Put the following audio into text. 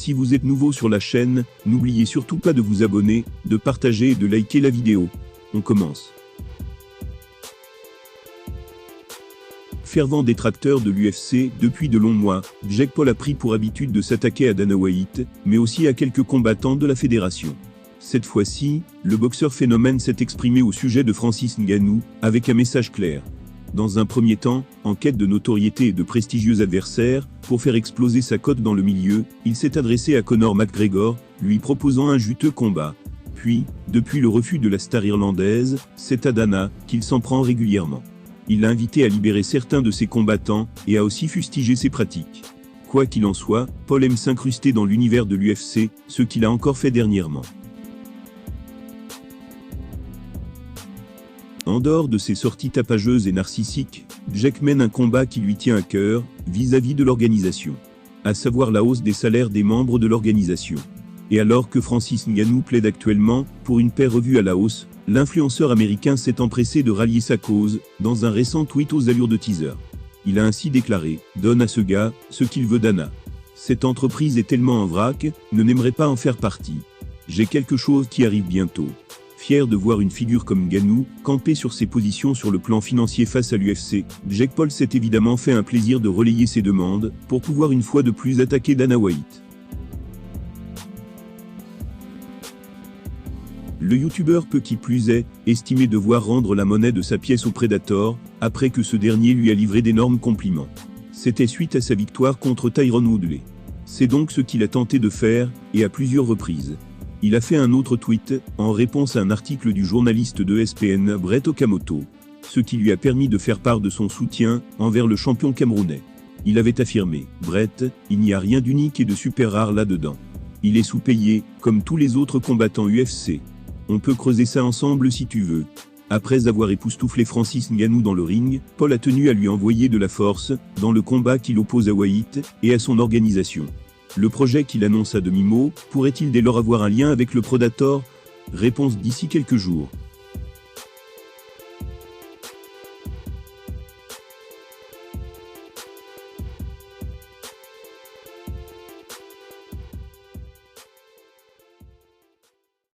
Si vous êtes nouveau sur la chaîne, n'oubliez surtout pas de vous abonner, de partager et de liker la vidéo. On commence. Fervent détracteur de l'UFC, depuis de longs mois, Jake Paul a pris pour habitude de s'attaquer à Dana White, mais aussi à quelques combattants de la fédération. Cette fois-ci, le boxeur phénomène s'est exprimé au sujet de Francis Ngannou, avec un message clair. Dans un premier temps, en quête de notoriété et de prestigieux adversaires, pour faire exploser sa cote dans le milieu, il s'est adressé à Conor McGregor, lui proposant un juteux combat. Puis, depuis le refus de la star irlandaise, c'est à Dana qu'il s'en prend régulièrement. Il l'a invité à libérer certains de ses combattants, et a aussi fustigé ses pratiques. Quoi qu'il en soit, Paul aime s'incruster dans l'univers de l'UFC, ce qu'il a encore fait dernièrement. En dehors de ses sorties tapageuses et narcissiques, Jake mène un combat qui lui tient à cœur, vis-à-vis de l'organisation. À savoir la hausse des salaires des membres de l'organisation. Et alors que Francis Ngannou plaide actuellement pour une paix revue à la hausse, l'influenceur américain s'est empressé de rallier sa cause, dans un récent tweet aux allures de teaser. Il a ainsi déclaré « Donne à ce gars ce qu'il veut Dana. Cette entreprise est tellement en vrac, ne n'aimerait pas en faire partie. J'ai quelque chose qui arrive bientôt. » Fier de voir une figure comme Ngannou camper sur ses positions sur le plan financier face à l'UFC, Jake Paul s'est évidemment fait un plaisir de relayer ses demandes, pour pouvoir une fois de plus attaquer Dana White. Le youtubeur peut qui plus est, estimer devoir rendre la monnaie de sa pièce au Predator, après que ce dernier lui a livré d'énormes compliments. C'était suite à sa victoire contre Tyron Woodley. C'est donc ce qu'il a tenté de faire, et à plusieurs reprises. Il a fait un autre tweet, en réponse à un article du journaliste de ESPN Brett Okamoto, ce qui lui a permis de faire part de son soutien envers le champion camerounais. Il avait affirmé « Brett, il n'y a rien d'unique et de super rare là-dedans. Il est sous-payé, comme tous les autres combattants UFC. On peut creuser ça ensemble si tu veux. » Après avoir époustouflé Francis Ngannou dans le ring, Paul a tenu à lui envoyer de la force, dans le combat qu'il oppose à White, et à son organisation. Le projet qu'il annonce à demi-mot, pourrait-il dès lors avoir un lien avec le Predator? Réponse d'ici quelques jours.